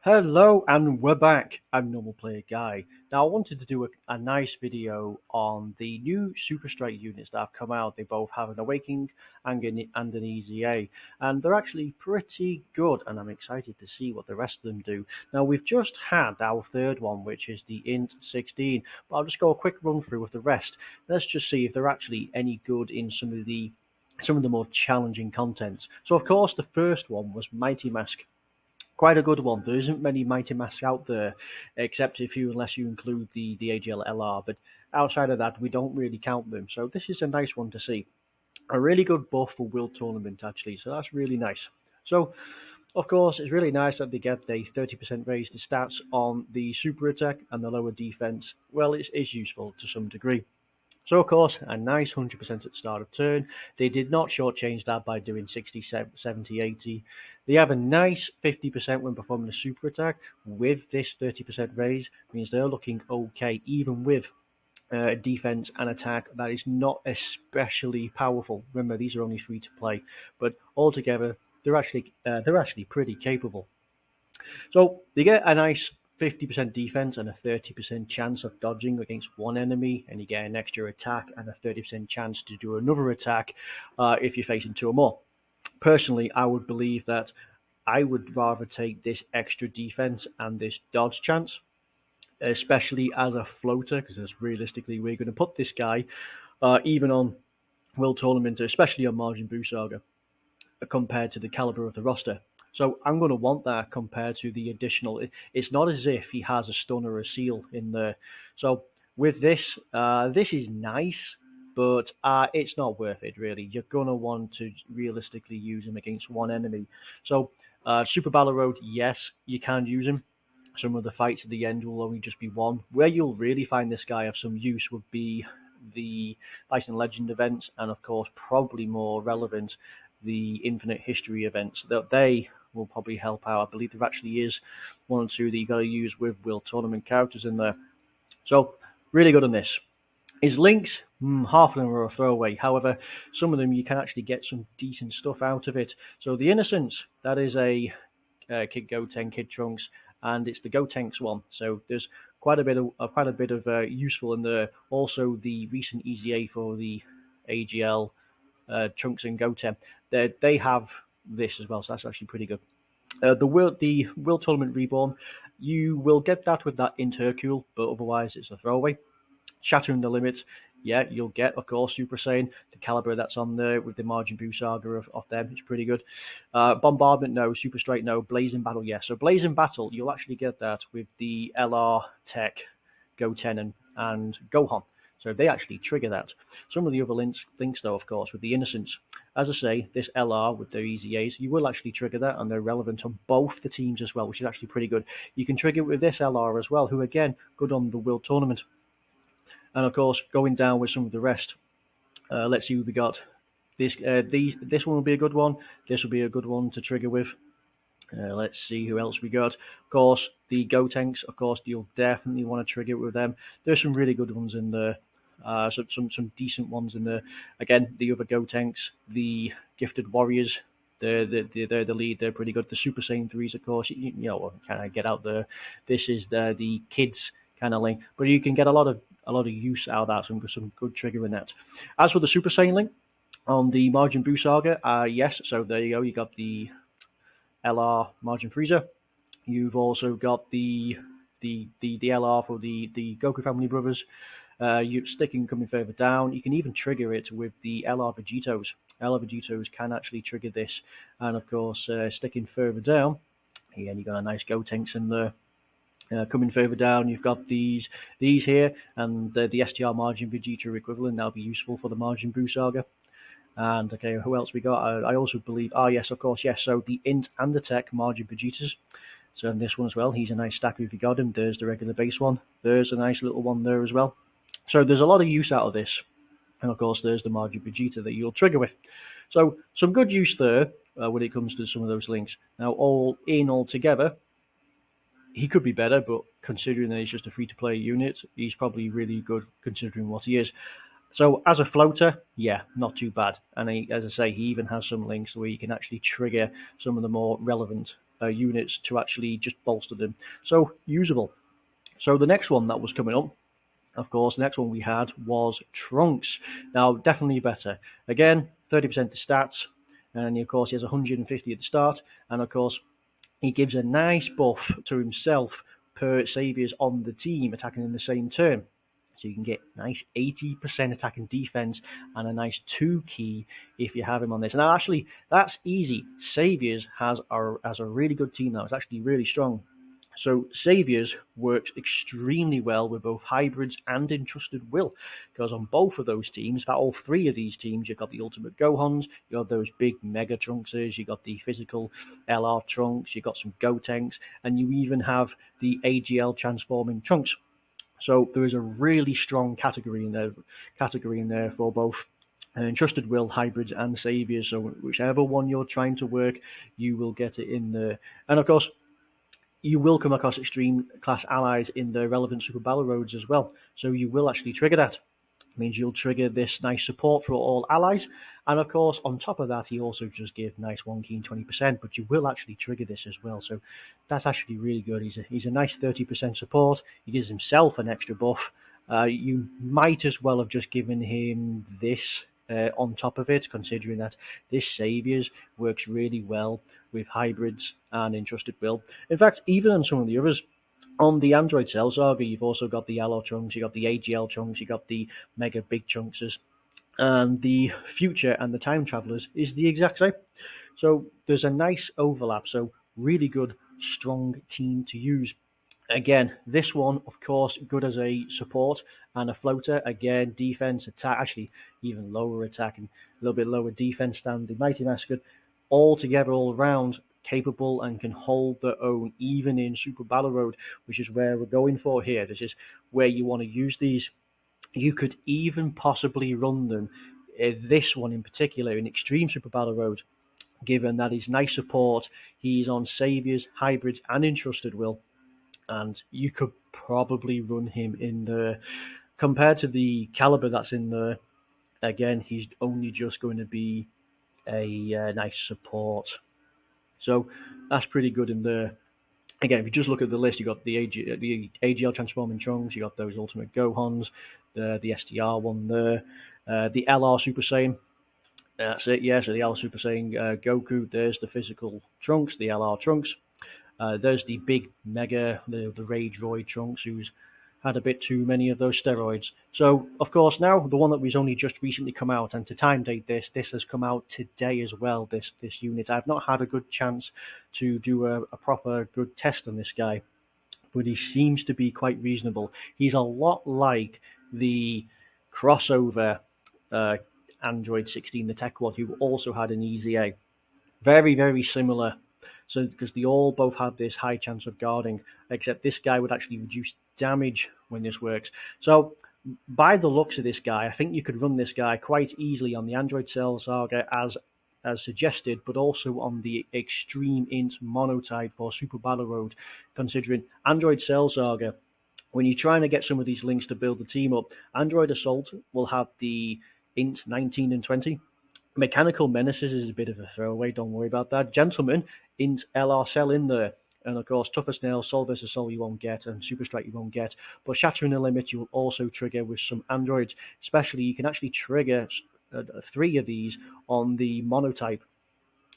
Hello, and we're back. I'm Normal Player Guy. Now, I wanted to do a nice video on the new Super Strike units that have come out. They both have an Awakening and an EZA, and they're actually pretty good, and I'm excited to see what the rest of them do. Now, we've just had our third one, which is the Int 16, but I'll just go a quick run through with the rest. Let's just see if they're actually any good in some of the more challenging contents. So, of course, the first one was Mighty Mask. Quite a good one. There isn't many Mighty Masks out there, except unless you include the AGL LR. But outside of that, we don't really count them. So this is a nice one to see. A really good buff for World Tournament actually. So that's really nice. So of course, it's really nice that they get the 30% raise to stats on the super attack and the lower defense. Well, it's useful to some degree. So, of course, a nice 100% at the start of turn. They did not shortchange that by doing 60, 70, 80. They have a nice 50% when performing a super attack with this 30% raise, means they're looking okay, even with defense and attack that is not especially powerful. Remember, these are only free to play, but altogether, they're actually pretty capable. So they get a nice 50% defense and a 30% chance of dodging against one enemy, and you get an extra attack and a 30% chance to do another attack if you're facing two or more. Personally, I would believe that I would rather take this extra defense and this dodge chance, especially as a floater, because realistically, we're going to put this guy even on World Tournament, especially on Margin Boo Saga, compared to the caliber of the roster. So I'm going to want that compared to the additional. It's not as if he has a stun or a seal in there. So with this, this is nice, but it's not worth it really. You're going to want to realistically use him against one enemy. So Super Battle Road, yes, you can use him. Some of the fights at the end will only just be one. Where you'll really find this guy of some use would be the Bison Legend events, and of course, probably more relevant, the Infinite History events. That they will probably help out. I believe there actually is one or two that you got to use with World Tournament characters in there. So really good on this. His links, half of them are a throwaway. However, some of them you can actually get some decent stuff out of it. So the Innocence, that is a Kid Goten, Kid Trunks, and it's the Gotenks one. So there's quite a bit of useful in there. Also, the recent EZA for the AGL Trunks and Goten, they have this as well. So that's actually pretty good. The World Tournament Reborn, you will get that with that Int Hercule, but otherwise it's a throwaway. Shattering the Limits, yeah, you'll get, of course, Super Saiyan, the caliber that's on there with the Margin Buu saga of them. It's pretty good. Bombardment, no. Super Strike, no. Blazing Battle, yes. So Blazing Battle, you'll actually get that with the LR Tech, Goten, and Gohan. So they actually trigger that. Some of the other links though, of course, with the Innocence. As I say, this LR with their EZAs, you will actually trigger that, and they're relevant on both the teams as well, which is actually pretty good. You can trigger it with this LR as well, who again, good on the World Tournament. And of course, going down with some of the rest. Let's see what we got. This one will be a good one. This will be a good one to trigger with. Let's see who else we got. Of course, the Gotenks. Of course, you'll definitely want to trigger it with them. There's some really good ones in there. Some decent ones in there. Again, the other Gotenks, the Gifted Warriors. They're the lead. They're pretty good. The Super Saiyan 3s, of course, you know, kind of get out there. This is the kids kind of link, but you can get a lot of use out of that. Some good triggering that. As for the Super Saiyan link on the Margin Buu saga, yes. So there you go. You got the LR Margin Freezer. You've also got the LR for the Goku Family Brothers. You sticking coming further down. You can even trigger it with the LR Vegetos. LR Vegetos can actually trigger this, and of course, sticking further down, again you got a nice Gotenks in there. Coming further down, you've got these here, and the STR Margin Vegeta equivalent. That'll be useful for the Margin Buu saga. And okay, who else we got? I also believe. Yes, of course, yes. So the Int and the Tech Margin Vegetas. So in this one as well, he's a nice stack if you got him. There's the regular base one. There's a nice little one there as well. So there's a lot of use out of this. And of course, there's the Margin Vegeta that you'll trigger with. So some good use there when it comes to some of those links. Now, all together, he could be better, but considering that he's just a free-to-play unit, he's probably really good considering what he is. So as a floater, yeah, not too bad. And as I say, he even has some links where you can actually trigger some of the more relevant units to actually just bolster them. So usable. So the next one that was coming up, of course, the next one we had was Trunks. Now, definitely better. Again, 30% to stats, and of course, he has 150 at the start, and of course, he gives a nice buff to himself per saviors on the team attacking in the same turn. So you can get nice 80% attack and defense and a nice 2 key if you have him on this. And actually, that's easy. Saviors has a really good team now. It's actually really strong. So Saviors works extremely well with both hybrids and Entrusted Will, because on both of those teams, about all three of these teams, you've got the Ultimate Gohans, you got those big Mega Trunkses, you got the physical LR Trunks, you got some Gotenks, and you even have the AGL transforming Trunks. So there is a really strong category in there for both Entrusted Will, hybrids, and saviors. So whichever one you're trying to work, you will get it in there. And of course, you will come across extreme class allies in the relevant Super Battle Roads as well. So you will actually trigger that. It means you'll trigger this nice support for all allies. And of course, on top of that, he also just gives nice 1 key and 20%, but you will actually trigger this as well. So that's actually really good. He's a nice 30% support. He gives himself an extra buff. You might as well have just given him this on top of it, considering that this Saviors works really well with hybrids and Entrusted Will. In fact, even on some of the others, on the Android Cell Saga, you've also got the LR chunks, you got the AGL chunks, you got the Mega Big Chunkses, and the Future and the Time Travelers is the exact same. So there's a nice overlap. So really good, strong team to use. Again, this one, of course, good as a support and a floater. Again, defense, attack, actually even lower attack and a little bit lower defense than the Mighty Mascot. All together, all around, capable and can hold their own, even in Super Battle Road, which is where we're going for here. This is where you want to use these. You could even possibly run them, this one in particular, in Extreme Super Battle Road, given that he's nice support. He's on Saviors, Hybrids, and Entrusted Will, and you could probably run him in there. Compared to the caliber that's in there, again, he's only just going to be a nice support. So that's pretty good in there. Again, if you just look at the list, you got the AGL transforming Trunks, you got those Ultimate Gohans, the STR one there, the LR Super Saiyan. That's it, yeah. So the LR Super Saiyan Goku. There's the physical Trunks, the LR Trunks. There's the big mega, the Rage Roy Trunks, who's had a bit too many of those steroids. So, of course, now the one that was only just recently come out, and to time date this has come out today as well, this unit. I've not had a good chance to do a proper good test on this guy, but he seems to be quite reasonable. He's a lot like the crossover uh, Android 16, the Tech Quad, who also had an EZA. Very, very similar. So, because they all both have this high chance of guarding, except this guy would actually reduce damage when this works. So, by the looks of this guy, I think you could run this guy quite easily on the Android Cell Saga as suggested, but also on the Extreme Int Monotype for Super Battle Road, considering Android Cell Saga, when you're trying to get some of these links to build the team up, Android Assault will have the Int 19 and 20. Mechanical Menaces is a bit of a throwaway, don't worry about that. Gentlemen, Int LR Cell in there. And of course, Tougher Snail, Soul vs. Soul you won't get, and Super Strike you won't get. But Shattering the Limit you will also trigger with some androids. Especially, you can actually trigger 3 of these on the monotype.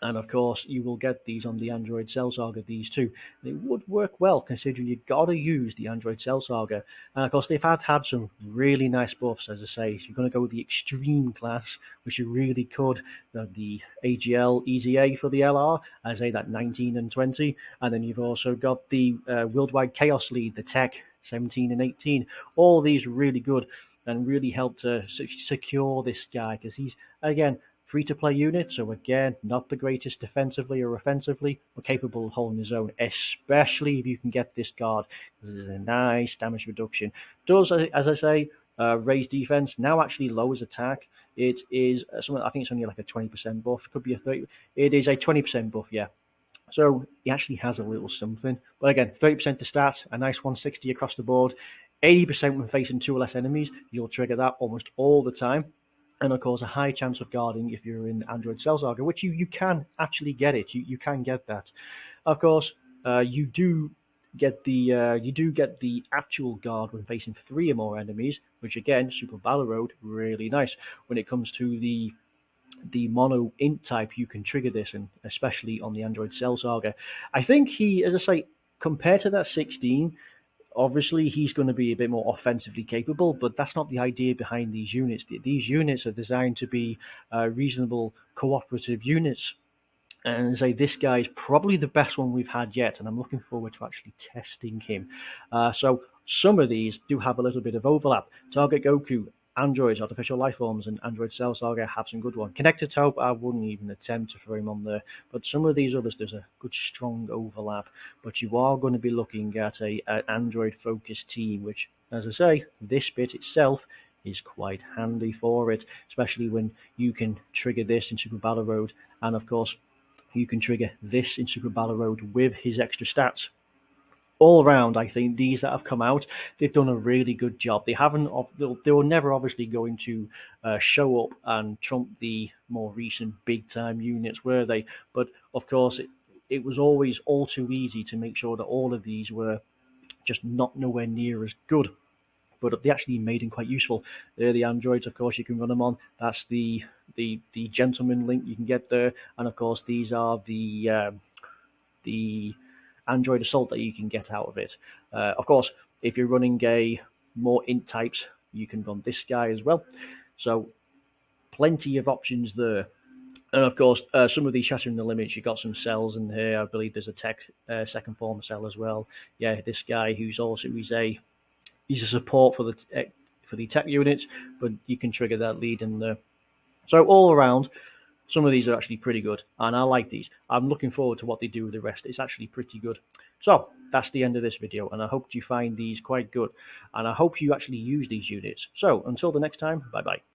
And of course, you will get these on the Android Cell Saga, these two. And it would work well, considering you've got to use the Android Cell Saga. And of course, they've had some really nice buffs, as I say. So you're going to go with the Extreme class, which you really could. The AGL EZA for the LR, as I say, that 19 and 20. And then you've also got the Worldwide Chaos Lead, the Tech 17 and 18. All these really good and really help to secure this guy, because he's, again, free-to-play unit, so again, not the greatest defensively or offensively, but capable of holding his own, especially if you can get this guard. This is a nice damage reduction. Does, as I say, raise defense, now actually lowers attack. It is something, I think it's only like a 20% buff, it could be a 30%, it is a 20% buff, yeah. So he actually has a little something. But again, 30% to stats, a nice 160 across the board. 80% when facing 2 or less enemies, you'll trigger that almost all the time. And of course, a high chance of guarding if you're in Android Cell Saga, which you can actually get it. You can get that. Of course, you do get the actual guard when facing three or more enemies, which again, Super Battle Road, really nice. When it comes to the mono int type, you can trigger this, and especially on the Android Cell Saga. I think he, as I say, compared to that 16, obviously he's going to be a bit more offensively capable, but that's not the idea behind these units. These units are designed to be reasonable cooperative units. And say this guy is probably the best one we've had yet, and I'm looking forward to actually testing him. So some of these do have a little bit of overlap. Target Goku, Androids, Artificial Lifeforms, and Android Cell Saga have some good ones. Connected Taupe, I wouldn't even attempt to throw him on there, but some of these others, there's a good strong overlap. But you are going to be looking at an Android-focused team, which, as I say, this bit itself is quite handy for it, especially when you can trigger this in Super Battle Road, and of course you can trigger this in Super Battle Road with his extra stats. All around, I think these that have come out, they've done a really good job. They were never obviously going to show up and trump the more recent big time units, were they? But of course, it was always all too easy to make sure that all of these were just not nowhere near as good, but they actually made them quite useful. They're the androids, of course, you can run them on. That's the gentleman link you can get there, and of course these are the android assault that you can get out of it. Of course, if you're running a more int types, you can run this guy as well. So plenty of options there. And of course, some of these shattering the limits. You've got some cells in here. I believe there's a tech second form cell as well. Yeah, this guy who's also he's a support for the tech units, but you can trigger that lead in there. So all around, some of these are actually pretty good, and I like these. I'm looking forward to what they do with the rest. It's actually pretty good. So that's the end of this video, and I hope you find these quite good, and I hope you actually use these units. So until the next time, bye bye.